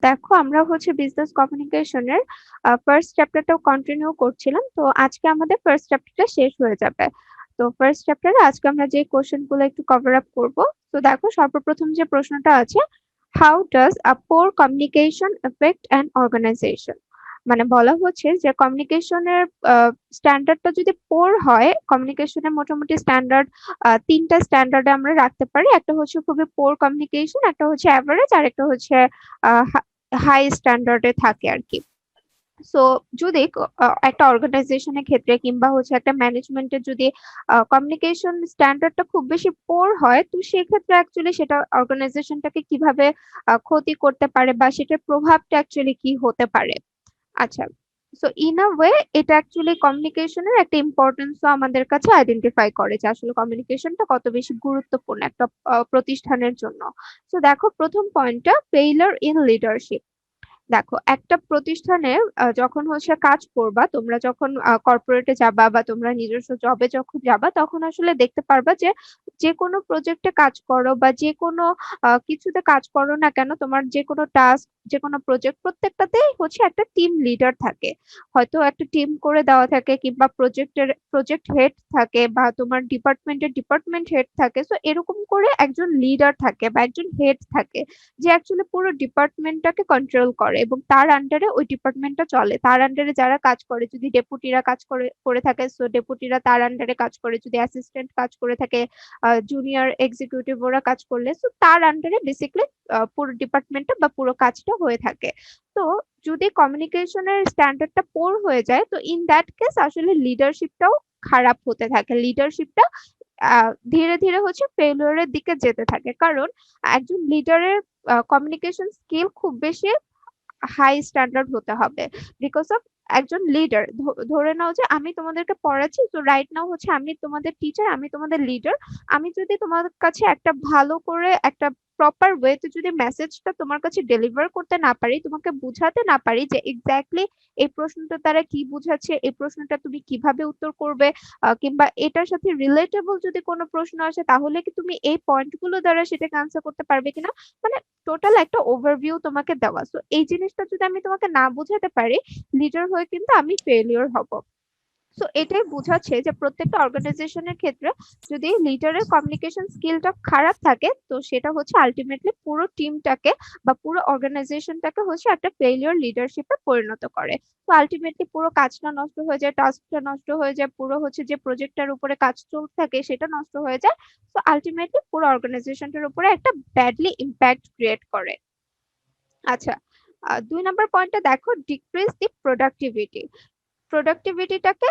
দেখো আমরা হচ্ছে বিজনেস কমিউনিকেশনের ফার্স্ট চ্যাপ্টারটাও কন্টিনিউ করছিলাম। তো আজকে আমাদের ফার্স্ট চ্যাপ্টারটা শেষ হয়ে যাবে। তো ফার্স্ট চ্যাপ্টারে আজকে আমরা যে কোশ্চেন গুলো একটু কভার আপ করব। তো দেখো সর্বপ্রথম যে প্রশ্নটা আছে, how does a poor communication affect an organisation. মানে বলা হচ্ছে যে কমিউনিকেশনের স্ট্যান্ডার্ডটা যদি পোর হয়, কমিউনিকেশনের মোটামুটি স্ট্যান্ডার্ড তিনটা স্ট্যান্ডার্ডে আমরা রাখতে পারি। একটা হচ্ছে খুবই পোর কমিউনিকেশন, একটা হচ্ছে অ্যাভারেজ, আর একটা হচ্ছে হাই স্ট্যান্ডার্ডে থাকে আর কি। সো যদি একটা অর্গানাইজেশনের ক্ষেত্রে কিংবা হচ্ছে একটা ম্যানেজমেন্টের যদি কমিউনিকেশন স্ট্যান্ডার্ডটা খুব বেশি পোর হয়, তো সেক্ষেত্রে অ্যাকচুয়ালি সেটা অর্গানাইজেশনটাকে কিভাবে ক্ষতি করতে পারে বা সেটার প্রভাবটা অ্যাকচুয়ালি কি হতে পারে। আচ্ছা, সো ইন আ ওয়ে এটা অ্যাকচুয়ালি কমিউনিকেশনের একটা ইম্পর্টেন্সও আমাদের কাছে আইডেন্টিফাই করে যে আসলে কমিউনিকেশনটা কত বেশি গুরুত্বপূর্ণ একটা প্রতিষ্ঠানের জন্য। তো দেখো প্রথম পয়েন্টটা, ফেইলার ইন লিডারশিপ। দেখো একটা প্রতিষ্ঠানে যখন হচ্ছে কাজ করবা, তোমরা যখন কর্পোরেটে যাবা বা তোমরা নিজস্ব জবে যখন যাবা, তখন আসলে দেখতে পারবা যে যে কোনো প্রজেক্টে কাজ করো বা যে কোনো কিছুতে কাজ করো না কেন, তোমার যে কোনো টাস্ক, যে কোনো প্রজেক্ট, প্রত্যেকটাতেই হচ্ছে একটা টিম লিডার থাকে। হয়তো একটা টিম করে দেওয়া থাকে কিংবা প্রজেক্ট হেড থাকে বা তোমার ডিপার্টমেন্টের ডিপার্টমেন্ট হেড থাকে। তো এরকম করে একজন লিডার থাকে বা একজন হেড থাকে যে অ্যাকচুয়ালি পুরো ডিপার্টমেন্টটাকে কন্ট্রোল করে এবং তার আন্ডারে ওই ডিপার্টমেন্টটা চলে। তার আন্ডারে যারা কাজ করে, যদি ডেপুটিরা কাজ করে করে থাকে, সো ডেপুটিরা তার আন্ডারে কাজ করে, যদি অ্যাসিস্ট্যান্ট কাজ করে থাকে, জুনিয়র এক্সিকিউটিভ ওরা কাজ করলে, সো তার আন্ডারে বেসিক্যালি পুরো ডিপার্টমেন্টটা বা পুরো কাজটা হয়ে থাকে। তো যদি কমিউনিকেশনের স্ট্যান্ডার্ডটা পোর হয়ে যায়, তো ইন দ্যাট কেস আসলে লিডারশিপটাও খারাপ হতে থাকে। লিডারশিপটা ধীরে ধীরে হচ্ছে ফেলিওরের দিকে যেতে থাকে, কারণ একজন লিডারের কমিউনিকেশন স্কিল খুব বেশি হাই স্ট্যান্ডার্ড হতে হবে। বিকজ অফ একজন লিডার, ধরে নাও যে আমি তোমাদেরকে পড়াচ্ছি, তো রাইট নাও হচ্ছে আমি তোমাদের টিচার, আমি তোমাদের লিডার। আমি যদি তোমার কাছে একটা ভালো করে একটা প্রপার ওয়েতে যদি মেসেজটা তোমার কাছে ডেলিভার করতে না পারি, তোমাকে বুঝাতে না পারি যে এক্স্যাক্টলি এই প্রশ্নটা তারা কি বুঝাচ্ছে, এই প্রশ্নটা তুমি কিভাবে উত্তর করবে, কিংবা এটার সাথে রিলেটেবল যদি কোনো প্রশ্ন আসে, তাহলে কি তুমি এই পয়েন্টগুলো দ্বারা সেটাকে আনসার করতে পারবে কিনা। মানে টোটাল একটা ওভারভিউ তোমাকে দেওয়া। সো এই জিনিসটা যদি আমি তোমাকে না বোঝাতে পারি, লিডার হয়ে কিন্তু আমি ফেলিওর হব। সো এটাই বোঝাচ্ছে যে প্রত্যেকটা অর্গানাইজেশনের ক্ষেত্রে যদি লিডারের কমিউনিকেশন স্কিলটা খারাপ থাকে, তো সেটা হচ্ছে আলটিমেটলি পুরো টিমটাকে বা পুরো অর্গানাইজেশনটাকে হচ্ছে একটা ফেলিওর লিডারশিপে পরিণত করে। তো আলটিমেটলি পুরো কাজটা নষ্ট হয়ে যায়, টাস্কটা নষ্ট হয়ে যায়, পুরো হচ্ছে যে প্রজেক্টটার উপরে কাজ চলতে থাকে সেটা নষ্ট হয়ে যায়। তো আলটিমেটলি পুরো অর্গানাইজেশনটার উপরে একটা ব্যাডলি ইম্প্যাক্ট ক্রিয়েট করে। আচ্ছা, 2 নম্বর পয়েন্টটা দেখো, ডিক্রিজ দি প্রোডাক্টিভিটি। প্রোডাক্টিভিটিটাকে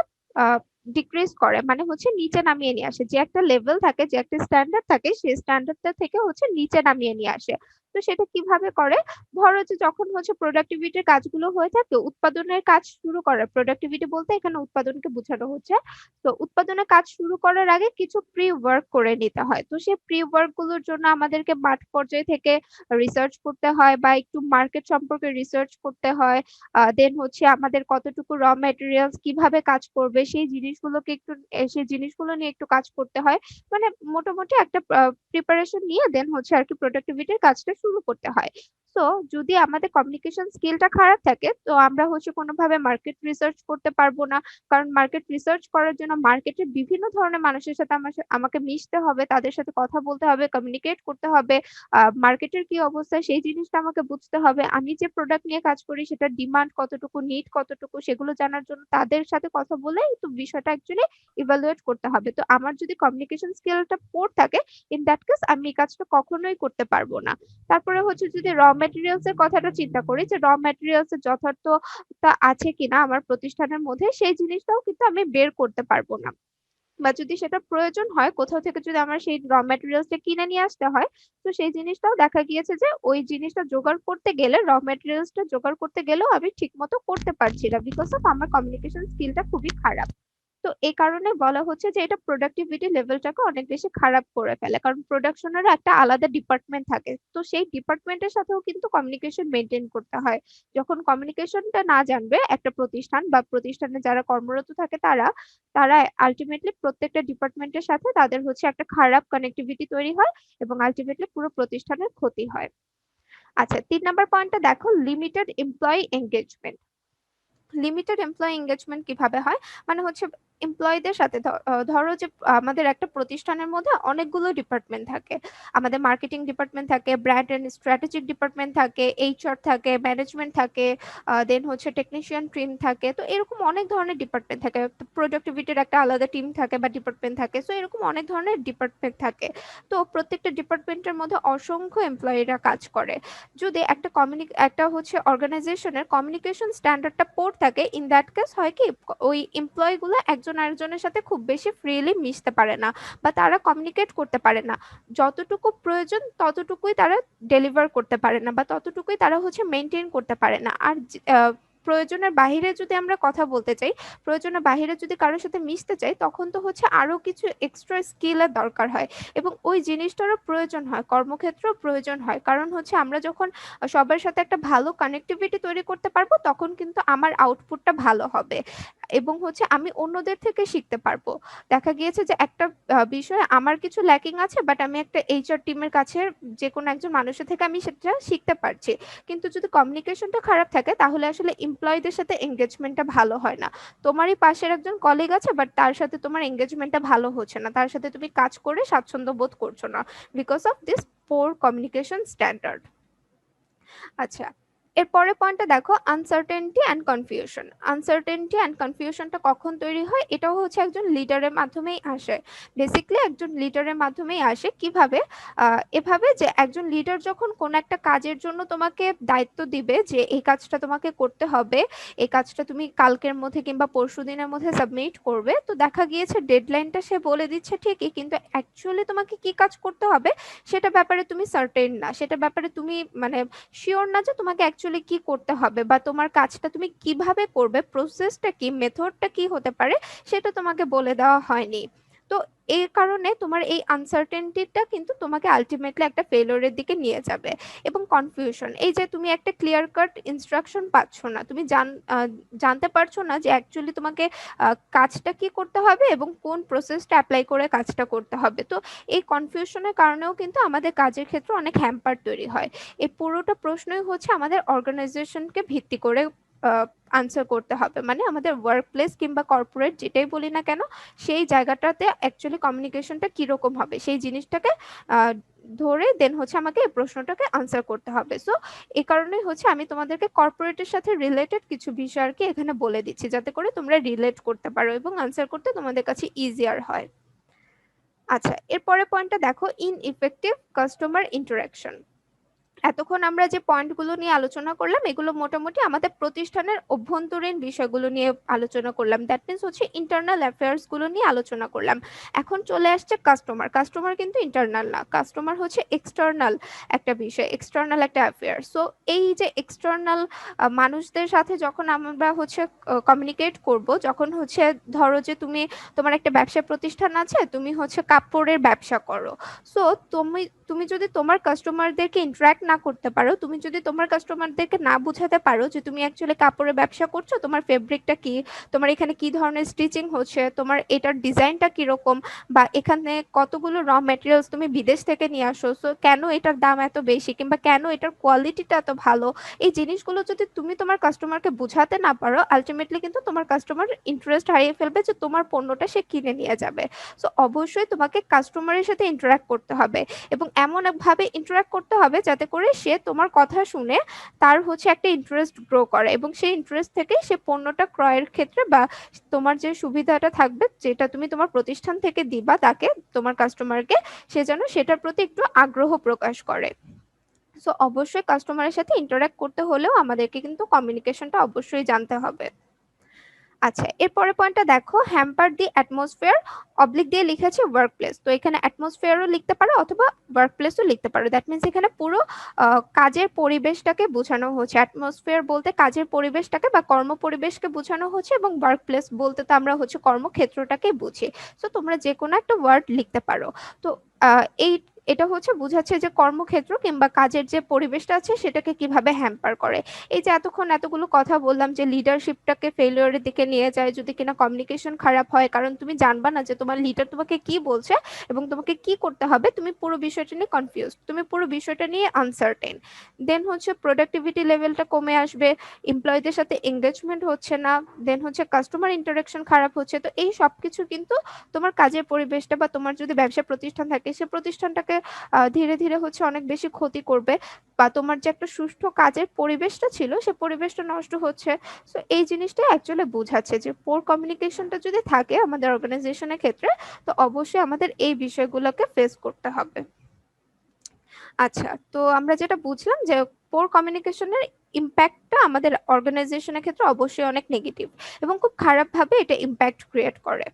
ডিক্রিজ করে, মানে হচ্ছে নিচে নামিয়ে নিয়ে আসে। যে একটা লেভেল থাকে, যে একটা স্ট্যান্ডার্ড থাকে, সেই স্ট্যান্ডার্ডটা থেকে হচ্ছে নিচে নামিয়ে নিয়ে আসে। তো সেটা কিভাবে করে, ধরো যে যখন হচ্ছে প্রোডাক্টিভিটির কাজগুলো হয়ে থাকে, উৎপাদনের কাজ শুরু করে, প্রোডাক্টিভিটি বলতে এখানে উৎপাদনকে বোঝানো হচ্ছে। তো উৎপাদনের কাজ শুরু করার আগে কিছু প্রি ওয়ার্ক করে নিতে হয়। তো সেই প্রি ওয়ার্ক গুলোর জন্য আমাদেরকে মাঠ পর্যায়ে থেকে রিসার্চ করতে হয় বা একটু মার্কেট সম্পর্কে রিসার্চ করতে হয়। দেন হচ্ছে আমাদের কতটুকু র ম্যাটেরিয়ালস কিভাবে কাজ করবে সেই জিনিসগুলোকে একটু সেই জিনিসগুলো নিয়ে একটু কাজ করতে হয়। মানে মোটামুটি একটা প্রিপারেশন নিয়ে দেন হচ্ছে আর কি প্রোডাক্টিভিটির কাজটা শুরু করতে হয়। তো যদি আমাদের কমিউনিকেশন স্কিলটা খারাপ থাকে, তো আমরা হচ্ছে কোনোভাবে মার্কেট রিসার্চ করতে পারবো না। কারণ মার্কেট রিসার্চ করার জন্য মার্কেটের বিভিন্ন ধরনের মানুষের সাথে আমাকে মিশতে হবে, তাদের সাথে কথা বলতে হবে, কমিউনিকেট করতে হবে। মার্কেটের কি অবস্থা সেই জিনিসটা আমাকে বুঝতে হবে। আমি যে প্রোডাক্ট নিয়ে কাজ করি সেটার ডিমান্ড কতটুকু, নিড কতটুকু, সেগুলো জানার জন্য তাদের সাথে কথা বলে তো বিষয়টা অ্যাকচুয়ালি ইভালুয়েট করতে হবে। তো আমার যদি কমিউনিকেশন স্কিলটা পোর থাকে, ইন দ্যাট কেস আমি এই কাজটা কখনোই করতে পারবো না। তারপরে হচ্ছে যদি র ম্যাটেরিয়ালস এর কথাটা চিন্তা করি, যে র ম্যাটেরিয়ালস এর যথার্থতা আছে কিনা আমার প্রতিষ্ঠানের মধ্যে, সেই জিনিসটাও কিন্তু আমি বের করতে পারবো না। বা যদি সেটা প্রয়োজন হয় কোথাও থেকে, যদি আমার সেই র ম্যাটেরিয়ালসটা কিনে নিয়ে আসতে হয়, তো সেই জিনিসটাও দেখা গিয়েছে যে ওই জিনিসটা জোগাড় করতে গেলে, র ম্যাটেরিয়ালসটা জোগাড় করতে গেলেও আমি ঠিক মতো করতে পারছি না, বিকজ অফ আমার কমিউনিকেশন স্কিলটা খুবই খারাপ। তো এই কারণে বলা হচ্ছে যে এটা প্রোডাক্টিভিটি লেভেলটাকে অনেক বেশি খারাপ করে ফেলে, কারণ প্রোডাকশনেরও একটা আলাদা ডিপার্টমেন্ট থাকে, তো সেই ডিপার্টমেন্টের সাথেও কিন্তু কমিউনিকেশন মেনটেন করতে হয়। যখন কমিউনিকেশনটা না জানবে একটা প্রতিষ্ঠান বা প্রতিষ্ঠানে যারা কর্মরত থাকে, তারা তারা আলটিমেটলি প্রত্যেকটা ডিপার্টমেন্টের সাথে তাদের হচ্ছে একটা খারাপ কানেক্টিভিটি তৈরি হয় এবং আলটিমেটলি পুরো প্রতিষ্ঠানের ক্ষতি হয়। আচ্ছা, ৩ নাম্বার পয়েন্টটা দেখো, limited employee engagement. Limited employee engagement কিভাবে হয়, মানে হচ্ছে এমপ্লয়ীদের সাথে ধরো যে আমাদের একটা প্রতিষ্ঠানের মধ্যে অনেকগুলো ডিপার্টমেন্ট থাকে। আমাদের মার্কেটিং ডিপার্টমেন্ট থাকে, ব্র্যান্ড এন্ড স্ট্র্যাটেজিক ডিপার্টমেন্ট থাকে, এইচআর থাকে, ম্যানেজমেন্ট থাকে, দেন হচ্ছে টেকনিশিয়ান টিম থাকে। তো এরকম অনেক ধরনের ডিপার্টমেন্ট থাকে। প্রোডাক্টিভিটির একটা আলাদা টিম থাকে বা ডিপার্টমেন্ট থাকে। সো এরকম অনেক ধরনের ডিপার্টমেন্ট থাকে। তো প্রত্যেকটা ডিপার্টমেন্টের মধ্যে অসংখ্য এমপ্লয়িরা কাজ করে। যদি একটা হচ্ছে অর্গানাইজেশনের কমিউনিকেশন স্ট্যান্ডার্ডটা পোর থাকে, ইন দ্যাট কেস হয় কি, ওই এমপ্লয়ি গুলো একজন আরেকজনের সাথে খুব বেশি ফ্রিলি মিশতে পারে না বা তারা কমিউনিকেট করতে পারে না। যতটুকু প্রয়োজন ততটুকুই তারা ডেলিভার করতে পারে না বা ততটুকুই তারা হচ্ছে মেনটেন করতে পারে না। আর প্রয়োজনের বাহিরে যদি আমরা কথা বলতে চাই, প্রয়োজনের বাহিরে যদি কারোর সাথে মিশতে চাই, তখন তো হচ্ছে আরো কিছু এক্সট্রা স্কিলের দরকার হয় এবং ওই জিনিসটারও প্রয়োজন হয়, কর্মক্ষেত্রেও প্রয়োজন হয়। কারণ হচ্ছে আমরা যখন সবার সাথে একটা ভালো কানেক্টিভিটি তৈরি করতে পারবো, তখন কিন্তু আমার আউটপুটটা ভালো হবে এবং হচ্ছে আমি অন্যদের থেকে শিখতে পারবো। দেখা গিয়েছে যে একটা বিষয়ে আমার কিছু ল্যাকিং আছে, বাট আমি একটা এইচআর টিমের কাছে যে কোনো একজন মানুষের থেকে আমি সেটা শিখতে পারছি। কিন্তু যদি কমিউনিকেশনটা খারাপ থাকে, তাহলে আসলে এমপ্লয়ীদের সাথে এঙ্গেজমেন্টটা ভালো হয় না। তোমারই পাশের একজন কলিগ আছে, বাট তার সাথে তোমার এঙ্গেজমেন্টটা ভালো হচ্ছে না, তার সাথে তুমি কাজ করে স্বাচ্ছন্দ্য বোধ করছো না, because of this poor communication standard. আচ্ছা, এর পরের পয়েন্টটা দেখো, uncertainty and confusion. Uncertainty and কনফিউশনটা কখন তৈরি হয়? এটাও হচ্ছে একজন লিডারের মাধ্যমেই আসে। বেসিক্যালি একজন লিডারের মাধ্যমেই আসে। কিভাবে? এভাবে যে একজন লিডার যখন কোন একটা কাজের জন্য তোমাকে দায়িত্ব দিবে যে এই কাজটা তোমাকে করতে হবে, এই কাজটা তুমি কালকের মধ্যে কিংবা পরশুদিনের মধ্যে সাবমিট করবে, তো দেখা গিয়েছে ডেডলাইনটা সে বলে দিচ্ছে ঠিকই, কিন্তু অ্যাকচুয়ালি তোমাকে কি কাজ করতে হবে সেটা ব্যাপারে তুমি সার্টেন না, সেটা ব্যাপারে তুমি মানে শিওর না যে তোমাকে অ্যাকচুয়ালি কি করতে হবে বা তোমার কাজটা তুমি কিভাবে করবে, প্রসেসটা কি, মেথডটা কি হতে পারে, সেটা তোমাকে বলে দেওয়া হয়নি। তো এই কারণে তোমার এই আনসার্টেনটিটা কিন্তু তোমাকে আলটিমেটলি একটা ফেলিওরের দিকে নিয়ে যাবে। এবং কনফিউশন, এই যে তুমি একটা ক্লিয়ার কাট ইনস্ট্রাকশন পাচ্ছ না, তুমি জানতে পারছো না যে অ্যাকচুয়ালি তোমাকে কাজটা কি করতে হবে এবং কোন প্রসেসটা অ্যাপ্লাই করে কাজটা করতে হবে। তো এই কনফিউশনের কারণেও কিন্তু আমাদের কাজের ক্ষেত্রে অনেক হ্যাম্পার তৈরি হয়। এই পুরোটা প্রশ্নই হচ্ছে আমাদের অর্গানাইজেশনকে ভিত্তি করে আনসার করতে হবে, মানে আমাদের ওয়ার্ক প্লেস কিংবা কর্পোরেট যেটাই বলি না কেন, সেই জায়গাটাতে অ্যাকচুয়ালি কমিউনিকেশনটা কিরকম হবে সেই জিনিসটাকে আহ, ধরে দেন হচ্ছে আমাকে এই প্রশ্নটাকে আনসার করতে হবে। সো এই কারণেই হচ্ছে আমি তোমাদেরকে কর্পোরেটের সাথে রিলেটেড কিছু বিষয় আর কি এখানে বলে দিচ্ছি, যাতে করে তোমরা রিলেট করতে পারো এবং আনসার করতে তোমাদের কাছে ইজিয়ার হয়। আচ্ছা, এরপরের পয়েন্টটা দেখো, ইনইফেক্টিভ কাস্টমার ইন্টারাকশন। এতক্ষণ আমরা যে পয়েন্টগুলো নিয়ে আলোচনা করলাম, এগুলো মোটামুটি আমাদের প্রতিষ্ঠানের অভ্যন্তরীণ বিষয়গুলো নিয়ে আলোচনা করলাম, দ্যাট মিনস হচ্ছে ইন্টারনাল অ্যাফেয়ার্স গুলো নিয়ে আলোচনা করলাম। এখন চলে আসছে কাস্টমার। কাস্টমার কিন্তু ইন্টারনাল না, কাস্টমার হচ্ছে এক্সটার্নাল একটা বিষয়, এক্সটার্নাল একটা অ্যাফেয়ার। সো এই যে এক্সটার্নাল মানুষদের সাথে যখন আমরা হচ্ছে কমিউনিকেট করব, যখন হচ্ছে ধরো যে তোমার একটা ব্যবসা প্রতিষ্ঠান আছে, তুমি হচ্ছে কাপড়ের ব্যবসা করো। সো তুমি তুমি যদি তোমার কাস্টমারদেরকে ইন্টারাক্ট না করতে পারো, তুমি যদি তোমার কাস্টমারদেরকে না বুঝাতে পারো যে তুমি অ্যাকচুয়ালি কাপড়ের ব্যবসা করছো, তোমার ফেব্রিকটা কি, তোমার এখানে কি ধরনের স্টিচিং হচ্ছে, তোমার এটার ডিজাইনটা কিরকম, বা এখানে কতগুলো র মেটেরিয়ালস তুমি বিদেশ থেকে নিয়ে আসো, সো কেন এটার দাম এত বেশি কিংবা কেন এটার কোয়ালিটিটা এত ভালো, এই জিনিসগুলো যদি তুমি তোমার কাস্টমারকে বুঝাতে না পারো, আলটিমেটলি কিন্তু তোমার কাস্টমার ইন্টারেস্ট হারিয়ে ফেলবে যে তোমার পণ্যটা সে কিনে নিয়ে যাবে। সো অবশ্যই তোমাকে কাস্টমারের সাথে ইন্টারাক্ট করতে হবে এবং এমন ভাবে ইন্টারাক্ট করতে হবে যাতে করে সে তোমার কথা শুনে তার হচ্ছে একটা ইন্টারেস্ট গ্রো করে এবং সেই ইন্টারেস্ট থেকে সে পণ্যটা ক্রয়ের ক্ষেত্রে বা তোমার যে সুবিধাটা থাকবে যেটা তুমি তোমার প্রতিষ্ঠান থেকে দিবা তাকে, তোমার কাস্টমারকে, সে যেন সেটার প্রতি একটু আগ্রহ প্রকাশ করে। সো অবশ্যই কাস্টমারের সাথে ইন্টারাক্ট করতে হলেও আমাদেরকে কিন্তু কমিউনিকেশনটা অবশ্যই জানতে হবে। আচ্ছা, এর পরের পয়েন্টটা দেখো, হ্যাম্পার দি অ্যাটমসফিয়ার, অবলিক দিয়ে লিখেছে ওয়ার্ক প্লেস। তো এখানে অ্যাটমসফিয়ারও লিখতে পারো অথবা ওয়ার্ক প্লেসও লিখতে পারো, দ্যাট মিনস এখানে পুরো কাজের পরিবেশটাকে বোঝানো হচ্ছে। অ্যাটমসফিয়ার বলতে কাজের পরিবেশটাকে বা কর্ম পরিবেশকে বোঝানো হচ্ছে এবং ওয়ার্ক প্লেস বলতে তো আমরা হচ্ছে কর্মক্ষেত্রটাকে বুঝি। তো তোমরা যে কোনো একটা ওয়ার্ড লিখতে পারো। তো এই এটা হচ্ছে বোঝাচ্ছে যে কর্মক্ষেত্র কিংবা কাজের যে পরিবেশটা আছে সেটাকে কিভাবে হ্যাম্পার করে। এই যে এতক্ষণ এতগুলো কথা বললাম যে লিডারশিপটাকে ফেলিওরের দিকে নিয়ে যায় যদি কিনা কমিউনিকেশন খারাপ হয়, কারণ তুমি জানবা না যে তোমার লিডার তোমাকে কি বলছে এবং তোমাকে কি করতে হবে, তুমি পুরো বিষয়টা নিয়ে কনফিউজ, তুমি পুরো বিষয়টা নিয়ে আনসার্টেন। দেন হচ্ছে প্রোডাক্টিভিটি লেভেলটা কমে আসবে, এমপ্লয়ীদের সাথে এঙ্গেজমেন্ট হচ্ছে না, দেন হচ্ছে কাস্টমার ইন্টারাকশন খারাপ হচ্ছে। তো এই সবকিছু কিন্তু তোমার কাজের পরিবেশটা বা তোমার যদি ব্যবসা প্রতিষ্ঠান থাকে সে প্রতিষ্ঠানটাকে ধীরে ধীরে হচ্ছে অনেক বেশি ক্ষতি করবে, বা তোমার যে একটা সুষ্ঠু কাজের পরিবেশটা ছিল সে পরিবেশটা নষ্ট হচ্ছে। সো এই জিনিসটা অ্যাকচুয়ালি বোঝাচ্ছে যে পোর কমিউনিকেশনটা যদি থাকে আমাদের অর্গানাইজেশনের ক্ষেত্রে, তো অবশ্যই আমাদের এই বিষয়গুলোকে ফেস করতে হবে। আচ্ছা, তো আমরা যেটা বুঝলাম যে পোর কমিউনিকেশনের ইম্প্যাক্টটা আমাদের অর্গানাইজেশনের ক্ষেত্রে অবশ্যই অনেক নেগেটিভ এবং খুব খারাপভাবে এটা ইম্প্যাক্ট ক্রিয়েট করে।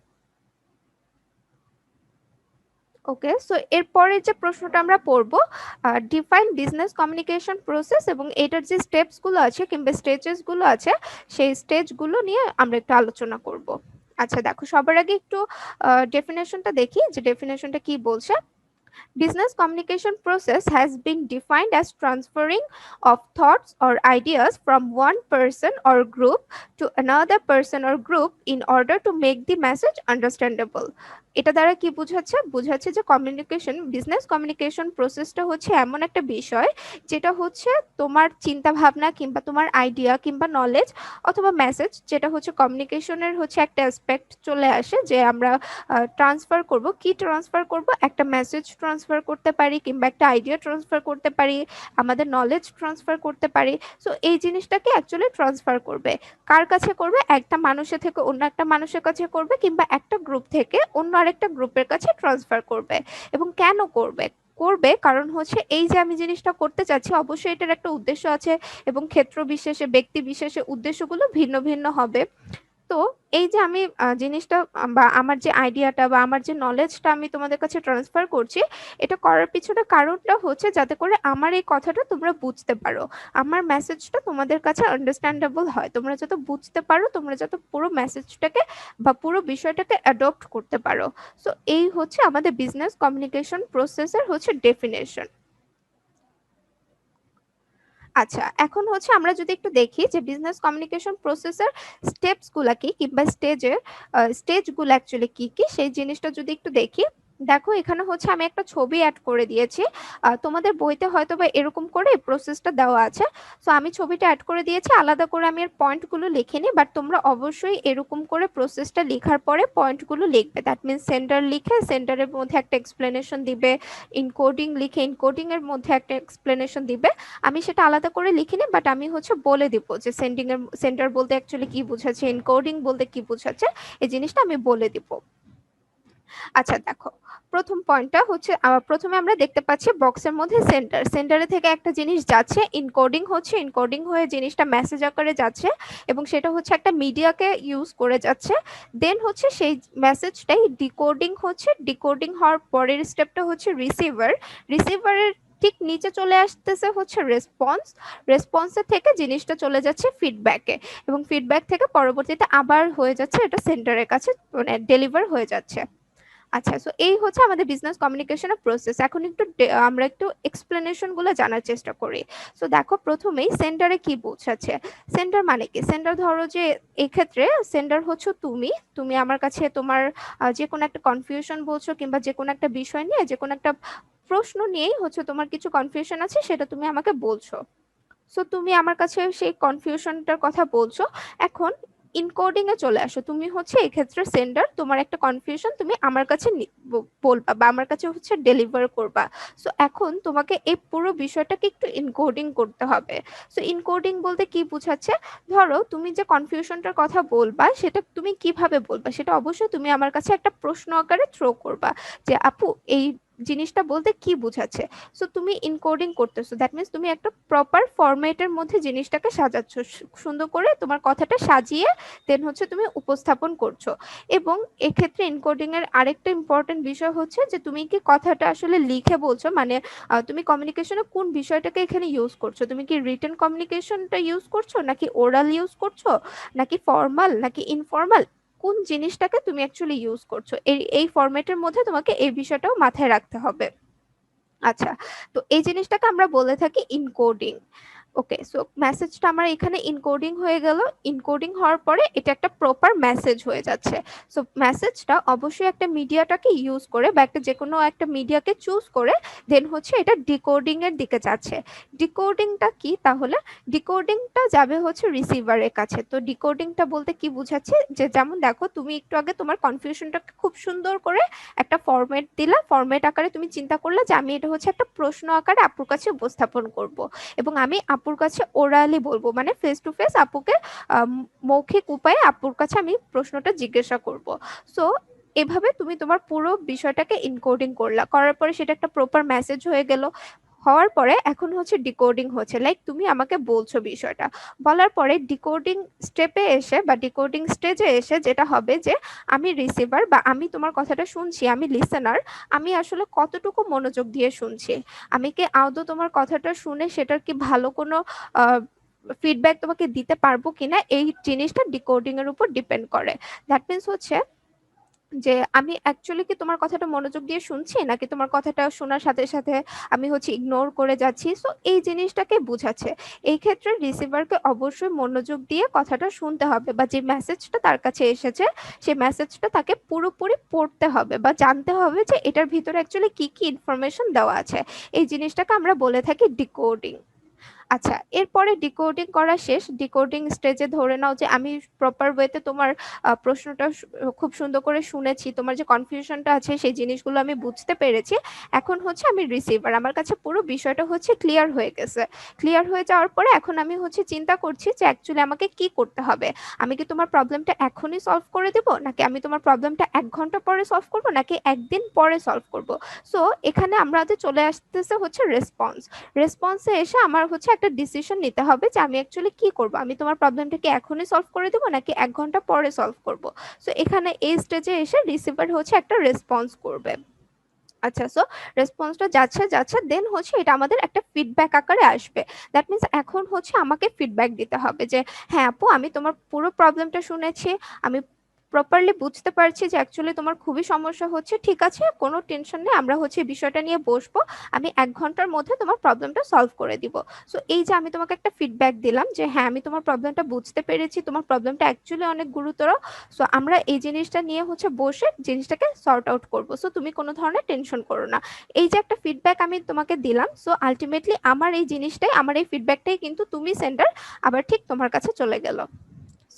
ওকে, সো এরপরে যে প্রশ্নটা আমরা পড়বো, ডিফাইন বিজনেস কমিউনিকেশন প্রসেস, এবং এটার যে স্টেপস গুলো আছে কিংবা স্টেজেস গুলো আছে সেই স্টেজ গুলো নিয়ে আমরা একটু আলোচনা করব। আচ্ছা দেখো, সবার আগে একটু ডেফিনেশনটা দেখি যে ডেফিনেশনটা কি বলছে। Business communication process has been defined as transferring of thoughts or ideas from one person or group to another person or group in order to make the message understandable. এটা দ্বারা কি বোঝাচ্ছে? বোঝাচ্ছে যে কমিউনিকেশন, বিজনেস কমিউনিকেশন প্রসেসটা হচ্ছে এমন একটা বিষয় যেটা হচ্ছে তোমার চিন্তা ভাবনা কিংবা তোমার আইডিয়া কিংবা নলেজ অথবা মেসেজ, যেটা হচ্ছে কমিউনিকেশনের হচ্ছে একটা অ্যাসপেক্ট চলে আসে যে আমরা ট্রান্সফার করব, কি ট্রান্সফার করব, একটা মেসেজ ট্রান্সফার করতে পারি কিংবা একটা আইডিয়া ট্রান্সফার করতে পারি, আমাদের নলেজ ট্রান্সফার করতে পারি। সো এই জিনিসটাকে অ্যাকচুয়ালি ট্রান্সফার করবে, কার কাছে করবে? একটা মানুষের থেকে অন্য একটা মানুষের কাছে করবে কিংবা একটা গ্রুপ থেকে অন্য আরেকটা গ্রুপের কাছে ট্রান্সফার করবে। এবং কেন করবে? করবে কারণ হচ্ছে এই যে আমি জিনিসটা করতে চাচ্ছি অবশ্যই এটার একটা উদ্দেশ্য আছে, এবং ক্ষেত্র বিশেষে ব্যক্তি বিশেষে উদ্দেশ্যগুলো ভিন্ন ভিন্ন হবে। তো এই যে আমি জিনিসটা বা আমার যে আইডিয়াটা বা আমার যে নলেজটা আমি তোমাদের কাছে ট্রান্সফার করছি, এটা করার পিছনে কারণটা হচ্ছে যাতে করে আমার এই কথাটা তোমরা বুঝতে পারো, আমার মেসেজটা তোমাদের কাছে আন্ডারস্ট্যান্ডেবল হয়, তোমরা যত বুঝতে পারো, তোমরা যত পুরো মেসেজটাকে বা পুরো বিষয়টাকে অ্যাডপ্ট করতে পারো। সো এই হচ্ছে আমাদের বিজনেস কমিউনিকেশন প্রসেসের হচ্ছে ডেফিনেশন। আচ্ছা, এখন হচ্ছে আমরা যদি একটু দেখি যে বিজনেস কমিউনিকেশন প্রসেসের স্টেপস গুলা কি কিংবা স্টেজ গুলো অ্যাকচুয়ালি কি কি সেই জিনিসটা যদি একটু দেখি। দেখো এখানে হচ্ছে আমি একটা ছবি অ্যাড করে দিয়েছি, তোমাদের বইতে হয়তো বা এরকম করে প্রসেসটা দেওয়া আছে। সো আমি ছবিটা অ্যাড করে দিয়েছি, আলাদা করে আমি এর পয়েন্টগুলো লিখিনি, বাট তোমরা অবশ্যই এরকম করে প্রসেসটা লেখার পরে পয়েন্টগুলো লিখবে। দ্যাট মিনস সেন্টার লিখে সেন্টারের মধ্যে একটা এক্সপ্লেনেশন দিবে, ইনকোডিং লিখে ইনকোডিং এর মধ্যে একটা এক্সপ্লেনেশন দিবে। আমি সেটা আলাদা করে লিখিনি, বাট আমি হচ্ছে বলে দিব যে সেন্টার বলতে অ্যাকচুয়ালি কি বোঝাচ্ছে, এনকোডিং বলতে কি বোঝাচ্ছে, এই জিনিসটা আমি বলে দিব। আচ্ছা দেখো, প্রথম পয়েন্টটা হচ্ছে প্রথমে আমরা দেখতে পাচ্ছি বক্সের মধ্যে সেন্টারে থেকে একটা জিনিস যাচ্ছে, ইনকোডিং হচ্ছে, ইনকোডিং হয়ে জিনিসটা মেসেজ আকারে যাচ্ছে এবং সেটা হচ্ছে একটা মিডিয়াকে ইউজ করে যাচ্ছে। দেন হচ্ছে সেই মেসেজটাই ডিকোডিং হচ্ছে, ডিকোডিং হওয়ার পরের স্টেপটা হচ্ছে রিসিভারের ঠিক নিচে চলে আসতেছে হচ্ছে রেসপন্স, রেসপন্সের থেকে জিনিসটা চলে যাচ্ছে ফিডব্যাকে, এবং ফিডব্যাক থেকে পরবর্তীতে আবার হয়ে যাচ্ছে এটা সেন্টারের কাছে, মানে ডেলিভার হয়ে যাচ্ছে। আচ্ছা, সো এই হচ্ছে আমাদের বিজনেস কমিউনিকেশনের প্রসেস। এখন একটু আমরা একটু এক্সপ্লেনেশন গুলো জানার চেষ্টা করি। সো দেখো, প্রথমেই সেন্টারে কি বোঝাচ্ছে। সেন্টার মানে কি? সেন্টার ধরো যে এই ক্ষেত্রে সেন্টার হচ্ছে তুমি, তুমি আমার কাছে তোমার যে কোনো একটা কনফিউশন বলছো কিংবা যে কোনো একটা বিষয় নিয়ে যে কোনো একটা প্রশ্ন নিয়েই হচ্ছে তোমার কিছু কনফিউশন আছে, সেটা তুমি আমাকে বলছো। সো তুমি আমার কাছে সেই কনফিউশনটার কথা বলছো। এখন ইনকোডিং এ চলে আসো, তুমি হচ্ছে এই ক্ষেত্রে সেন্ডার, তোমার একটা কনফিউশন তুমি আমার কাছে বলবা বা আমার কাছে হচ্ছে ডেলিভার করবা। সো এখন তোমাকে এই পুরো বিষয়টাকে একটু ইনকোডিং করতে হবে। সো ইনকোডিং বলতে কি বোঝাচ্ছে? ধরো তুমি যে কনফিউশনটার কথা বলবা সেটা তুমি কিভাবে বলবা, সেটা অবশ্যই তুমি আমার কাছে একটা প্রশ্ন আকারে থ্রো করবা যে আপু এই জিনিসটা বলতে কি বোঝাচ্ছে। সো তুমি এনকোডিং করতেছো, দ্যাট মিন্স তুমি একটা প্রপার ফরম্যাটের মধ্যে জিনিসটাকে সাজাচ্ছ, সুন্দর করে তোমার কথাটা সাজিয়ে দেন হচ্ছে তুমি উপস্থাপন করছো। এবং এক্ষেত্রে এনকোডিং এর আরেকটা ইম্পর্টেন্ট বিষয় হচ্ছে যে তুমি কি কথাটা আসলে লিখে বলছো, মানে তুমি কমিউনিকেশনে কোন বিষয়টাকে এখানে ইউজ করছো, তুমি কি রিটেন কমিউনিকেশনটা ইউজ করছো নাকি ওরাল ইউজ করছো নাকি ফর্মাল নাকি ইনফর্মাল, কোন জিনিসটাকে তুমি অ্যাকচুয়ালি ইউজ করছো, এই এই ফরম্যাটের মধ্যে তোমাকে এই বিষয়টাও মাথায় রাখতে হবে। আচ্ছা, তো এই জিনিসটাকে আমরা বলে থাকি ইনকোডিং। ওকে, সো মেসেজটা আমার এখানে ইনকোডিং হয়ে গেল। ইনকোডিং হওয়ার পরে এটা একটা প্রপার মেসেজ হয়ে যাচ্ছে। সো মেসেজটা অবশ্যই একটা মিডিয়াটাকে ইউজ করে বা একটা যে কোনো একটা মিডিয়াকে চুজ করে দেন হচ্ছে এটা ডিকোডিং এর দিকে যাচ্ছে। ডিকোডিংটা কি তাহলে? ডিকোডিংটা যাবে হচ্ছে রিসিভারের কাছে। তো ডিকোডিংটা বলতে কি বোঝাচ্ছে, যে যেমন দেখো তুমি একটু আগে তোমার কনফিউশনটাকে খুব সুন্দর করে একটা ফরম্যাট দিলা, ফরম্যাট আকারে তুমি চিন্তা করলে যে আমি এটা হচ্ছে একটা প্রশ্ন আকারে আপুর কাছে উপস্থাপন করব, এবং আমি আপুর কাছে ওরালি বলবো, মানে ফেস টু ফেস আপুকে মৌখিক উপায়ে আপুর কাছে আমি প্রশ্নটা জিজ্ঞাসা করব। সো এভাবে তুমি তোমার পুরো বিষয়টাকে ইনকোডিং করলা, করার পরে সেটা একটা প্রপার মেসেজ হয়ে গেল। হওয়ার পরে এখন হচ্ছে ডিকোডিং হচ্ছে, লাইক তুমি আমাকে বলছো বিষয়টা, বলার পরে ডিকোডিং স্টেপে এসে বা ডিকোডিং স্টেজে এসে যেটা হবে যে আমি রিসিভার বা আমি তোমার কথাটা শুনছি, আমি লিসেনার, আমি আসলে কতটুকু মনোযোগ দিয়ে শুনছি, আমি কি আদৌ তোমার কথাটা শুনে সেটার কি ভালো কোনো ফিডব্যাক তোমাকে দিতে পারবো কিনা, এই জিনিসটা ডিকোডিং এর উপর ডিপেন্ড করে। দ্যাট মিনস হচ্ছে যে আমি অ্যাকচুয়ালি কি তোমার কথাটা মনোযোগ দিয়ে শুনছি, নাকি তোমার কথাটা শোনার সাথে সাথে আমি হচ্ছে ইগনোর করে যাচ্ছি। সো এই জিনিসটাকে বুঝাচ্ছে। এই ক্ষেত্রে রিসিভারকে অবশ্যই মনোযোগ দিয়ে কথাটা শুনতে হবে, বা যে মেসেজটা তার কাছে এসেছে সেই মেসেজটা তাকে পুরোপুরি পড়তে হবে বা জানতে হবে যে এটার ভিতরে অ্যাকচুয়ালি কি কি ইনফরমেশন দেওয়া আছে। এই জিনিসটাকে আমরা বলে থাকি ডিকোডিং। আচ্ছা, এরপরে ডিকোডিং করা শেষ। ডিকোডিং স্টেজে ধরে নাও যে আমি প্রপার ওয়েতে তোমার প্রশ্নটা খুব সুন্দর করে শুনেছি, তোমার যে কনফিউশনটা আছে সেই জিনিসগুলো আমি বুঝতে পেরেছি। এখন হচ্ছে আমি রিসিভার, আমার কাছে পুরো বিষয়টা হচ্ছে ক্লিয়ার হয়ে গেছে। ক্লিয়ার হয়ে যাওয়ার পরে এখন আমি হচ্ছে চিন্তা করছি যে অ্যাকচুয়ালি আমাকে কি করতে হবে। আমি কি তোমার প্রবলেমটা এখনই সলভ করে দেবো, নাকি আমি তোমার প্রবলেমটা 1 ঘন্টা পরে সলভ করবো, নাকি একদিন পরে সলভ করব। সো এখানে আমাদের চলে আসতেছে হচ্ছে রেসপন্স। রেসপন্সে এসে আমার হচ্ছে একটা ডিসিশন নিতে হবে যে আমি অ্যাকচুয়ালি কি করব, আমি তোমার প্রবলেমটাকে এখনই সলভ করে দেবো নাকি 1 ঘন্টা পরে সলভ করব। সো এখানে এই স্টেজে এসে রিসিভার হচ্ছে একটা রেসপন্স করবে। আচ্ছা, সো রেসপন্সটা যাচ্ছে যাচ্ছে দেন হচ্ছে এটা আমাদের একটা ফিডব্যাক আকারে আসবে। দ্যাট মিনস এখন হচ্ছে আমাকে ফিডব্যাক দিতে হবে যে হ্যাঁ আপু, আমি তোমার পুরো প্রবলেমটা শুনেছি, আমি প্রপারলি বুঝতে পারছি যে অ্যাকচুয়ালি তোমার খুবই সমস্যা হচ্ছে, ঠিক আছে কোনো টেনশন নেই, আমরা হচ্ছে এই বিষয়টা নিয়ে বসবো, আমি 1 ঘন্টার মধ্যে তোমার প্রবলেমটা সলভ করে দিব। সো এই যে আমি তোমাকে একটা ফিডব্যাক দিলাম যে হ্যাঁ আমি তোমার প্রবলেমটা বুঝতে পেরেছি, তোমার প্রবলেমটা অ্যাকচুয়ালি অনেক গুরুতর, সো আমরা এই জিনিসটা নিয়ে হচ্ছে বসে জিনিসটাকে সর্ট আউট করবো, সো তুমি কোনো ধরনের টেনশন করো না। এই যে একটা ফিডব্যাক আমি তোমাকে দিলাম, সো আলটিমেটলি আমার এই জিনিসটাই, আমার এই ফিডব্যাকটাই কিন্তু তুমি সেন্ডার আবার ঠিক তোমার কাছে চলে গেল।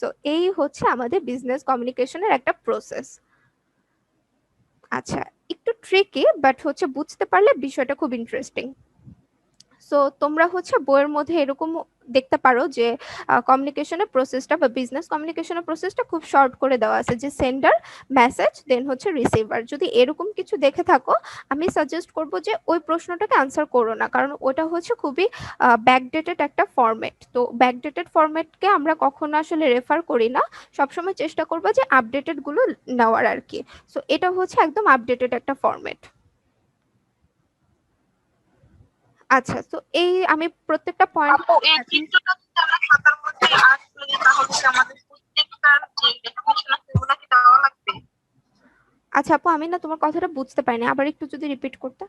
সো এই হচ্ছে আমাদের বিজনেস কমিউনিকেশনের একটা প্রসেস। আচ্ছা, একটু ট্রিকি বাট হচ্ছে বুঝতে পারলে বিষয়টা খুব ইন্টারেস্টিং। সো তোমরা হচ্ছে বইয়ের মধ্যে এরকম দেখতে পারো যে কমিউনিকেশনের প্রসেসটা বা বিজনেস কমিউনিকেশনের প্রসেসটা খুব শর্ট করে দেওয়া আছে, যে সেন্ডার, মেসেজ, দেন হচ্ছে রিসিভার। যদি এরকম কিছু দেখে থাকো আমি সাজেস্ট করব যে ওই প্রশ্নটাকে আনসার করো না, কারণ ওটা হচ্ছে খুবই ব্যাকডেটেড একটা ফরম্যাট। তো ব্যাকডেটেড ফরম্যাটকে আমরা কখনো আসলে রেফার করি না, সবসময় চেষ্টা করবো যে আপডেটেড গুলো নেওয়ার আর কি। সো এটা হচ্ছে একদম আপডেটেড একটা ফরম্যাট। আচ্ছা, তো এই আমি প্রত্যেকটা পয়েন্ট। আপু এই চিত্রটা যদি আমরা খাতার মধ্যে আর্ট করি তাহলে কি আমাদের প্রত্যেকটার যে ডেফিনেশন আছে ওগুলো কি দেওয়া লাগবে? আচ্ছা আপু, আমি না তোমার কথাটা বুঝতে পারিনি, আবার একটু যদি রিপিট করতে।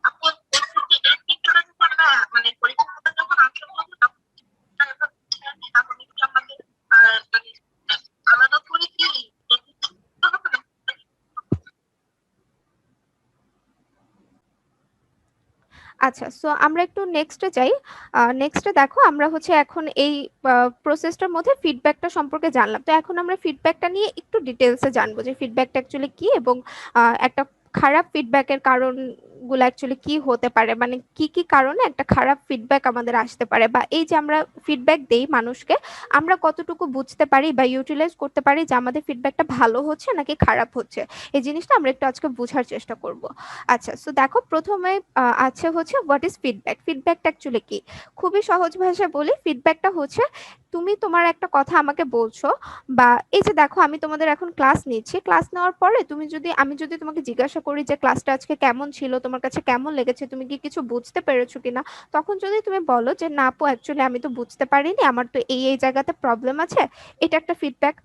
আপু বলছি যে এই চিত্রটা যদি আমরা মানে পরীক্ষার মধ্যে যখন আনসার করবো তখন তাহলে কি আমাদের মানে আলাদা করে কি আচ্ছা, সো আমরা একটু নেক্সটে যাই। নেক্সটে দেখো আমরা হচ্ছে এখন এই প্রসেসটার মধ্যে ফিডব্যাকটা সম্পর্কে জানলাম, তো এখন আমরা ফিডব্যাকটা নিয়ে একটু ডিটেলসে জানবো যে ফিডব্যাকটা অ্যাকচুয়ালি কি, এবং একটা খারাপ ফিডব্যাকের কারণগুলো অ্যাকচুয়ালি কি হতে পারে, মানে কি কি কারণে একটা খারাপ ফিডব্যাক আমাদের আসতে পারে, বা এই যে আমরা ফিডব্যাক দেই মানুষকে, আমরা কতটুকু বুঝতে পারি বা ইউটিলাইজ করতে পারি যে আমাদের ফিডব্যাকটা ভালো হচ্ছে নাকি খারাপ হচ্ছে। এই জিনিসটা আমরা একটু আজকে বোঝার চেষ্টা করব। আচ্ছা, সো দেখো প্রথমে আছে হচ্ছে হোয়াট ইজ ফিডব্যাক। ফিডব্যাকটা অ্যাকচুয়ালি কি, খুবই সহজ ভাষায় বলি, ফিডব্যাকটা হচ্ছে তুমি তোমার একটা কথা আমাকে বলছো, বা এই যে দেখো আমি তোমাদের এখন ক্লাস নিচ্ছি, ক্লাস নেওয়ার পরে তুমি যদি, আমি যদি তোমাকে জিজ্ঞাসা করি যে ক্লাসটা আজকে কেমন ছিল, তোমার কাছে কেমন লেগেছে, তুমি কি কিছু বুঝতে পেরেছো কিনা, তখন যদি তুমি বলো যে না আপু অ্যাকচুয়ালি আমি তো বুঝতে পারিনি, আমার তো এই এই জায়গাতে প্রবলেম আছে, এটা একটা ফিডব্যাক।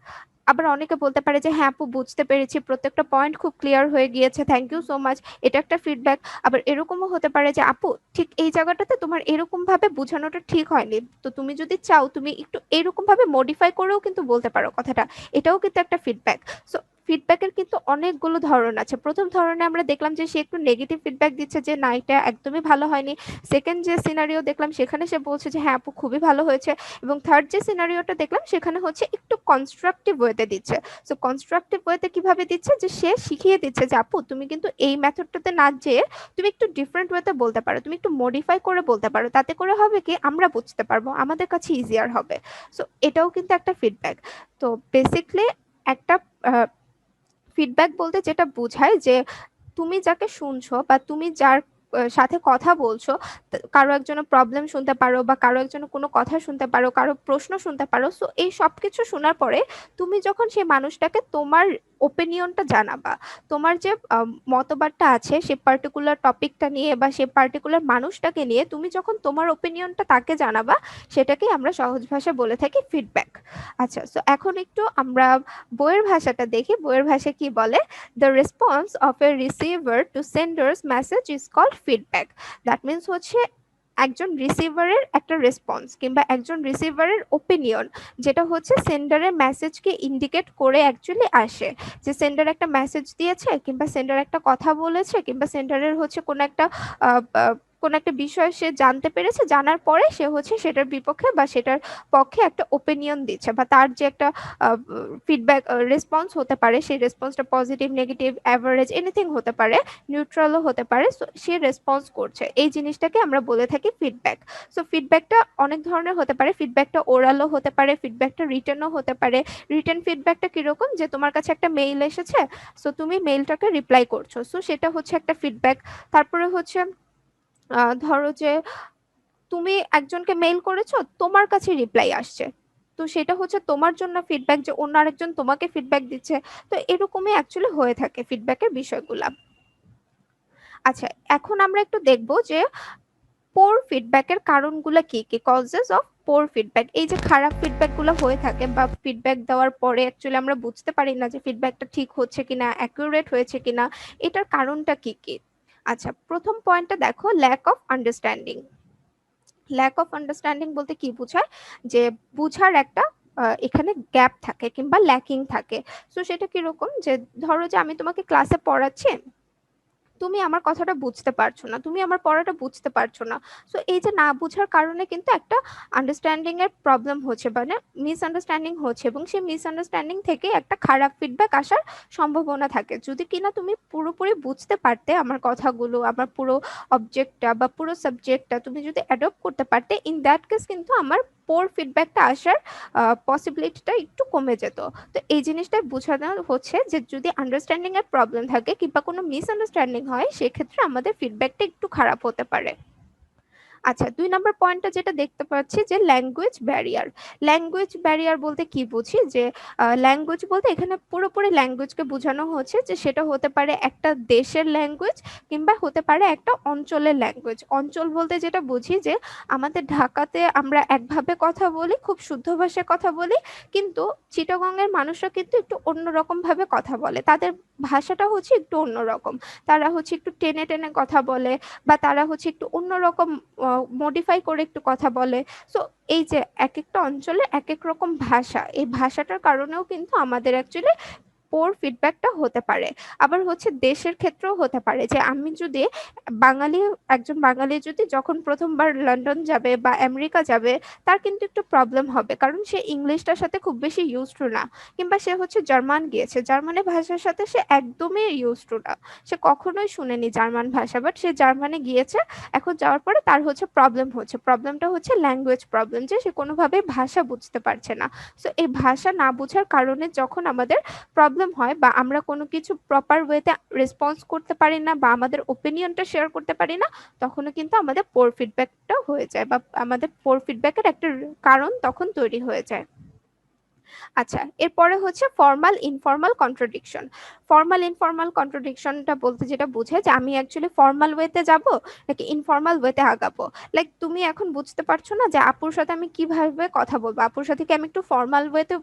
আবার অনেকে বলতে পারে যে হ্যাঁ আপু বুঝতে পেরেছি, প্রত্যেকটা পয়েন্ট খুব ক্লিয়ার হয়ে গিয়েছে, থ্যাংক ইউ সো মাচ। এটা একটা ফিডব্যাক। আবার এরকমও হতে পারে যে আপু ঠিক এই জায়গাটাতে তোমার এরকম ভাবে বোঝানোটা ঠিক হয়নি, তো তুমি যদি চাও তুমি একটু এরকম ভাবে মডিফাই করেও কিন্তু বলতে পারো কথাটা। এটাও কিন্তু একটা ফিডব্যাক। সো ফিডব্যাকের কিন্তু অনেকগুলো ধরন আছে। প্রথম ধরনে আমরা দেখলাম যে সে একটু নেগেটিভ ফিডব্যাক দিচ্ছে যে না এটা একদমই ভালো হয়নি। সেকেন্ড যে সিনারিও দেখলাম সেখানে সে বলছে যে হ্যাঁ আপু খুবই ভালো হয়েছে। এবং থার্ড যে সিনারিওটা দেখলাম সেখানে হচ্ছে একটু কনস্ট্রাকটিভ ওয়েতে দিচ্ছে। সো কনস্ট্রাকটিভ ওয়েতে কিভাবে দিচ্ছে, যে সে শিখিয়ে দিচ্ছে যে আপু তুমি কিন্তু এই মেথডটাতে না যেয়ে তুমি একটু ডিফারেন্ট ওয়েতে বলতে পারো, তুমি একটু মডিফাই করে বলতে পারো, তাতে করে হবে কি আমরা বুঝতে পারবো, আমাদের কাছে ইজিয়ার হবে। সো এটাও কিন্তু একটা ফিডব্যাক। তো বেসিকলি একটা ফিডব্যাক বলতে যেটা বোঝায় যে তুমি যাকে শুনছো বা তুমি যার সাথে কথা বলছো, কারো একজনের প্রবলেম শুনতে পারো বা কারো একজনের কোনো কথা শুনতে পারো, কারো প্রশ্ন শুনতে পারো। সো এই সব কিছু শোনার পরে তুমি যখন সেই মানুষটাকে তোমার ওপিনিয়নটা জানাবা, তোমার যে মতবাদটা আছে সে পার্টিকুলার টপিকটা নিয়ে বা সে পার্টিকুলার মানুষটাকে নিয়ে তুমি যখন তোমার ওপিনিয়নটা তাকে জানাবা, সেটাকেই আমরা সহজ ভাষায় বলে থাকি ফিডব্যাক। আচ্ছা, সো এখন একটু আমরা বইয়ের ভাষাটা দেখি, বইয়ের ভাষায় কি বলে। The response of a receiver to sender's message is called feedback. That means হচ্ছে একজন রিসিভারের একটা রেসপন্স কিংবা একজন রিসিভারের ওপিনিয়ন, যেটা হচ্ছে সেন্ডারের মেসেজকে ইন্ডিকেট করে অ্যাকচুয়ালি আসে। যে সেন্ডার একটা মেসেজ দিয়েছে কিংবা সেন্ডার একটা কথা বলেছে কিংবা সেন্ডারের হচ্ছে কোনো একটা আহ, আহ, কোনো একটা বিষয় সে জানতে পেরেছে, জানার পরে সে হচ্ছে সেটার বিপক্ষে বা সেটার পক্ষে একটা ওপিনিয়ন দিচ্ছে, বা তার যে একটা ফিডব্যাক রেসপন্স হতে পারে, সেই রেসপন্সটা পজিটিভ নেগেটিভ অ্যাভারেজ এনিথিং হতে পারে, নিউট্রালও হতে পারে। সো সে রেসপন্স করছে, এই জিনিসটাকে আমরা বলে থাকি ফিডব্যাক। সো ফিডব্যাকটা অনেক ধরনের হতে পারে, ফিডব্যাকটা ওরালও হতে পারে, ফিডব্যাকটা রিটেনও হতে পারে। রিটেন ফিডব্যাকটা কিরকম, যে তোমার কাছে একটা মেইল এসেছে, সো তুমি মেইলটাকে রিপ্লাই করছো, সো সেটা হচ্ছে একটা ফিডব্যাক। তারপরে হচ্ছে ধরো যে তুমি একজনকে মেইল করেছো, তোমার কাছে রিপ্লাই আসছে, তো সেটা হচ্ছে তোমার জন্য ফিডব্যাক, যে অন্য আরেকজন তোমাকে ফিডব্যাক দিচ্ছে। তো এরকমই অ্যাকচুয়ালি হয়ে থাকে ফিডব্যাকের বিষয়গুলা। আচ্ছা, এখন আমরা একটু দেখবো যে পোর ফিডব্যাকের কারণগুলো কি কি, কজেস অফ পোর ফিডব্যাক। এই যে খারাপ ফিডব্যাক গুলো হয়ে থাকে বা ফিডব্যাক দেওয়ার পরে অ্যাকচুয়ালি আমরা বুঝতে পারি না যে ফিডব্যাকটা ঠিক হচ্ছে কিনা, অ্যাকুরেট হয়েছে কিনা, এটার কারণটা কি কি। আচ্ছা, প্রথম পয়েন্টটা দেখো, lack of understanding. Lack of understanding বলতে কি বোঝায়, যে বুঝার একটা এখানে গ্যাপ থাকে কিংবা ল্যাকিং থাকে। সো সেটা কিরকম, যে ধরো যে আমি তোমাকে ক্লাসে পড়াচ্ছি, তুমি আমার কথাটা বুঝতে পারছো না, তুমি আমার পড়াটা বুঝতে পারছো না। সো এই যে না বুঝার কারণে কিন্তু একটা আন্ডারস্ট্যান্ডিং এর প্রবলেম হচ্ছে, মানে মিসআন্ডারস্ট্যান্ডিং হচ্ছে, এবং সেই মিসআন্ডারস্ট্যান্ডিং থেকে একটা খারাপ ফিডব্যাক আসার সম্ভাবনা থাকে। যদি কিনা তুমি পুরোপুরি বুঝতে পারতে আমার কথাগুলো, আমার পুরো অবজেক্টটা বা পুরো সাবজেক্টটা তুমি যদি অ্যাডপ্ট করতে পারতে, ইন দ্যাট কেস কিন্তু আমার পোর ফিডব্যাকটা আসার পসিবিলিটিটা একটু কমে যেত। তো এই জিনিসটা বোঝানো হচ্ছে যে যদি আন্ডারস্ট্যান্ডিং এর প্রবলেম থাকে কিংবা কোনো মিসআন্ডারস্ট্যান্ডিং হয়, সেক্ষেত্রে আমাদের ফিডব্যাকটা একটু খারাপ হতে পারে। আচ্ছা, 2 নম্বর পয়েন্টটা যেটা দেখতে পাচ্ছি, যে ল্যাঙ্গুয়েজ ব্যারিয়ার। ল্যাঙ্গুয়েজ ব্যারিয়ার বলতে কি বুঝি, যে ল্যাঙ্গুয়েজ বলতে এখানে পুরোপুরি ল্যাঙ্গুয়েজকে বোঝানো হচ্ছে, যে সেটা হতে পারে একটা দেশের ল্যাঙ্গুয়েজ কিংবা হতে পারে একটা অঞ্চলের ল্যাঙ্গুয়েজ। অঞ্চল বলতে যেটা বুঝি, যে আমাদের ঢাকাতে আমরা একভাবে কথা বলি, খুব শুদ্ধ ভাষায় কথা বলি, কিন্তু চিটাগং এর মানুষরা কিন্তু একটু অন্যরকম ভাবে কথা বলে, তাদের ভাষাটা হচ্ছে একটু অন্যরকম, তারা হচ্ছে একটু টেনে টেনে কথা বলে, বা তারা হচ্ছে একটু অন্যরকম মডিফাই করে একটু কথা বলে। সো এই যে এক একটা অঞ্চলে এক এক রকম ভাষা, এই ভাষাটার কারণেও কিন্তু আমাদের অ্যাকচুয়ালি পোর ফিডব্যাকটা হতে পারে। আবার হচ্ছে দেশের ক্ষেত্রেও হতে পারে, যে আমি যদি বাঙালি, একজন বাঙালি যদি যখন প্রথমবার লন্ডন যাবে বা আমেরিকা যাবে, তার কিন্তু একটু প্রবলেম হবে, কারণ সে ইংলিশটার সাথে খুব বেশি ইউজ টু না। কিংবা সে হচ্ছে জার্মান গিয়েছে, জার্মানি ভাষার সাথে সে একদমই ইউজ টু না, সে কখনোই শুনেনি জার্মান ভাষা, বাট সে জার্মানি গিয়েছে, এখন যাওয়ার পরে তার হচ্ছে প্রবলেম হচ্ছে, প্রবলেমটা হচ্ছে ল্যাঙ্গুয়েজ প্রবলেম, যে সে কোনোভাবে ভাষা বুঝতে পারছে না। সো এই ভাষা না বোঝার কারণে যখন আমাদের প্রবলেম হয় বা আমরা কোনো কিছু প্রপার ওয়েতে রেসপন্স করতে পারি না বা আমাদের ওপিনিয়নটা শেয়ার করতে পারি না, তখনও কিন্তু আমাদের পোর ফিডব্যাকটা হয়ে যায়, বা আমাদের পোর ফিডব্যাকের একটা কারণ তখন তৈরি হয়ে যায়। আচ্ছা, এরপরে হচ্ছে formal informal contradiction. Formal informal কন্ট্রাডিকশনটা বলতে যেটা বোঝায়, যে আমি অ্যাকচুয়ালি ফর্মাল ওয়েতে যাব নাকি ইনফর্মাল ওয়েতে আগাবো। লাইক তুমি এখন বুঝতে পারছো না যে আপুর সাথে আমি কিভাবে কথা বলবো, আপুর সাথে কি আমি একটু ফর্মাল ওয়েতে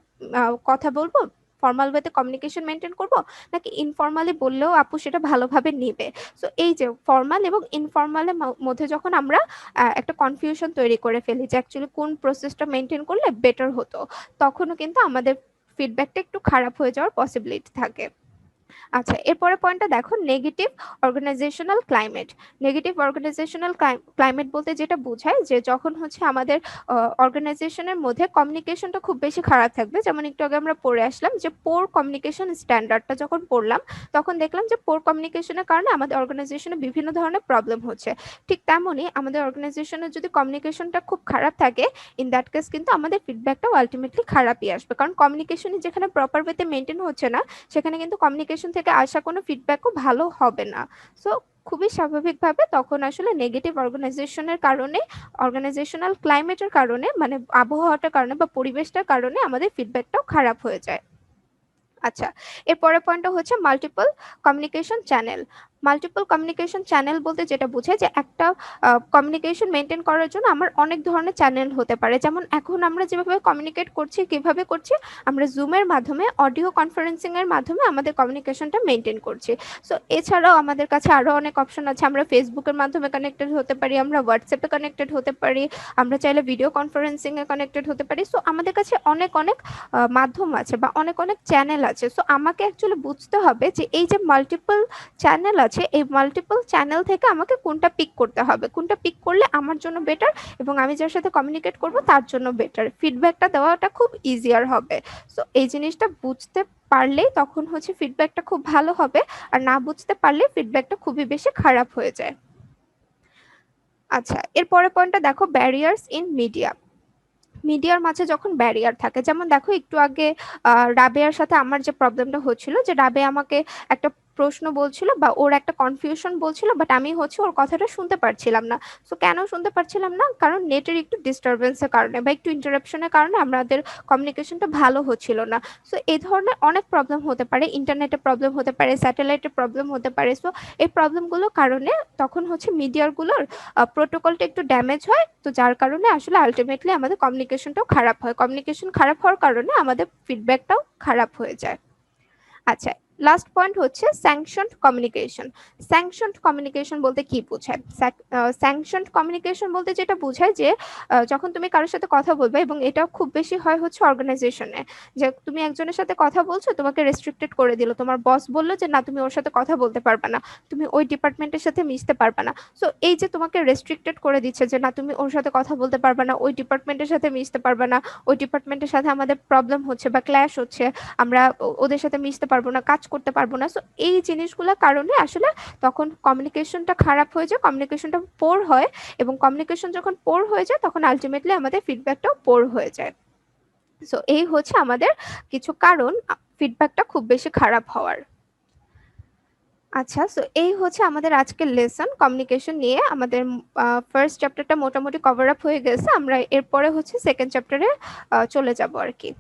কথা বলবো, ফর্মাল ওয়েতে কমিউনিকেশন মেনটেন করব, নাকি ইনফর্মালি বললেও আপু সেটা ভালোভাবে নেবে। সো এই যে ফর্মাল এবং ইনফর্মালের মধ্যে যখন আমরা একটা কনফিউশন তৈরি করে ফেলি যে অ্যাকচুয়ালি কোন প্রসেসটা মেনটেন করলে বেটার হতো, তখনও কিন্তু আমাদের ফিডব্যাকটা একটু খারাপ হয়ে যাওয়ার পসিবিলিটি থাকে। আচ্ছা, এরপরে পয়েন্টটা দেখো, negative organisational climate. Negative organisational climate বলতে যেটা বোঝায় যে যখন হচ্ছে আমাদের অর্গানাইজেশনের মধ্যে কমিউনিকেশনটা খুব বেশি খারাপ থাকবে। যেমন একটু আগে আমরা পড়ে আসলাম যে পোর কমিউনিকেশন স্ট্যান্ডার্ডটা যখন পড়লাম, তখন দেখলাম যে পোর কমিউনিকেশনের কারণে আমাদের অর্গানাইজেশনে বিভিন্ন ধরনের প্রবলেম হচ্ছে। ঠিক তেমনই আমাদের অর্গানাইজেশনের যদি কমিউনিকেশনটা খুব খারাপ থাকে, ইন দ্যাট কেস কিন্তু আমাদের ফিডব্যাকটাও আলটিমেটলি খারাপই আসবে, কারণ কমিউনিকেশনই যেখানে প্রপার ওয়েতে মেনটেন হচ্ছে না, সেখানে কিন্তু কমিউনিকেশন থেকে আসা কোনো ফিডব্যাকও ভালো হবে না। সো খুবই স্বাভাবিকভাবে তখন আসলে নেগেটিভ অর্গানাইজেশনের কারণে, অর্গানাইজেশনাল ক্লাইমেটের কারণে, মানে আবহাওয়াটার কারণে বা পরিবেশটার কারণে আমাদের ফিডব্যাকটাও খারাপ হয়ে যায়। আচ্ছা, এরপরের পয়েন্টটা হচ্ছে multiple communication channel. Multiple communication channel বলতে যেটা বোঝায় যে একটা কমিউনিকেশন মেনটেন করার জন্য আমার অনেক ধরনের চ্যানেল হতে পারে। যেমন এখন আমরা যেভাবে কমিউনিকেট করছি, কিভাবে করছি, আমরা জুমের মাধ্যমে, অডিও কনফারেন্সিং এর মাধ্যমে আমাদের কমিউনিকেশনটা মেনটেন করছি। সো এছাড়াও আমাদের কাছে আরো অনেক অপশন আছে। আমরা ফেসবুকের মাধ্যমে কানেক্টেড হতে পারি, আমরা হোয়াটসঅ্যাপে কানেক্টেড হতে পারি, আমরা চাইলে ভিডিও কনফারেন্সিং এ কানেক্টেড হতে পারি। সো আমাদের কাছে অনেক অনেক মাধ্যম আছে বা অনেক অনেক চ্যানেল আছে। সো আমাকে অ্যাকচুয়ালি বুঝতে হবে যে এই যে মাল্টিপল চ্যানেল আছে, এই মাল্টিপল চ্যানেল থেকে আমাকে কোনটা পিক করতে হবে, কোনটা পিক করলে আমার জন্য বেটার এবং আমি যার সাথে কমিউনিকেট করব তার জন্য বেটার, ফিডব্যাকটা দেওয়াটা খুব ইজিয়ার হবে। সো এই জিনিসটা বুঝতে পারলেই তখন হচ্ছে ফিডব্যাকটা খুব ভালো হবে, আর না বুঝতে পারলে ফিডব্যাকটা খুবই বেশি খারাপ হয়ে যায়। আচ্ছা, এরপরের পয়েন্টটা দেখো, ব্যারিয়ার্স ইন মিডিয়া। মিডিয়ার মাঝে যখন ব্যারিয়ার থাকে, যেমন দেখো একটু আগে রাবেয়ার সাথে আমার যে প্রবলেমটা হচ্ছিল, যে রাবেয়া আমাকে একটা প্রশ্ন বলছিল বা ওর একটা কনফিউশন বলছিল, বাট আমি হচ্ছে ওর কথাটা শুনতে পারছিলাম না। সো কেন শুনতে পারছিলাম না? কারণ নেটের একটু ডিস্টারবেন্সের কারণে বা একটু ইন্টারাপশনের কারণে আমাদের কমিউনিকেশনটা ভালো হচ্ছিল না। সো এই ধরনের অনেক প্রবলেম হতে পারে, ইন্টারনেটের প্রবলেম হতে পারে, স্যাটেলাইটের প্রবলেম হতে পারে। সো এই প্রবলেমগুলোর কারণে তখন হচ্ছে মিডিয়ারগুলোর প্রোটোকলটা একটু ড্যামেজ হয়, তো যার কারণে আসলে আলটিমেটলি আমাদের কমিউনিকেশনটাও খারাপ হয়। কমিউনিকেশন খারাপ হওয়ার কারণে আমাদের ফিডব্যাকটাও খারাপ হয়ে যায়। আচ্ছা, লাস্ট পয়েন্ট হচ্ছে স্যাংশনড কমিউনিকেশন। স্যাংশনড কমিউনিকেশন বলতে কি বোঝায়? স্যাংশনড কমিউনিকেশন বলতে যেটা বোঝায় যে যখন তুমি কারোর সাথে কথা বলবে, এবং এটা খুব বেশি হয় হচ্ছে অর্গানাইজেশনে, যে তুমি একজনের সাথে কথা বলছো, তোমাকে রেস্ট্রিক্টেড করে দিল, তোমার বস বললো যে না, তুমি ওর সাথে কথা বলতে পারবে না, তুমি ওই ডিপার্টমেন্টের সাথে মিশতে পারবে না। সো এই যে তোমাকে রেস্ট্রিক্টেড করে দিচ্ছে যে না, তুমি ওর সাথে কথা বলতে পারবে না, ওই ডিপার্টমেন্টের সাথে মিশতে পারবে না, ওই ডিপার্টমেন্টের সাথে আমাদের প্রবলেম হচ্ছে বা ক্ল্যাশ হচ্ছে, আমরা ওদের সাথে মিশতে পারবো না, কাজ করতে পারবো না। সো এই জিনিসগুলোর কারণে আসলে তখন কমিউনিকেশনটা খারাপ হয়ে যায়, কমিউনিকেশনটা পোর হয়, এবং কমিউনিকেশন যখন পোর হয়ে যায় তখন আলটিমেটলি আমাদের ফিডব্যাকটাও পোর হয়ে যায়। সো এই হচ্ছে আমাদের কিছু কারণ ফিডব্যাকটা খুব বেশি খারাপ হওয়ার। আচ্ছা, সো এই হচ্ছে আমাদের আজকের লেসন কমিউনিকেশন নিয়ে। আমাদের ফার্স্ট চ্যাপ্টারটা মোটামুটি কভার আপ হয়ে গেছে, আমরা এরপরে হচ্ছে সেকেন্ড চ্যাপ্টারে চলে যাব আর কি।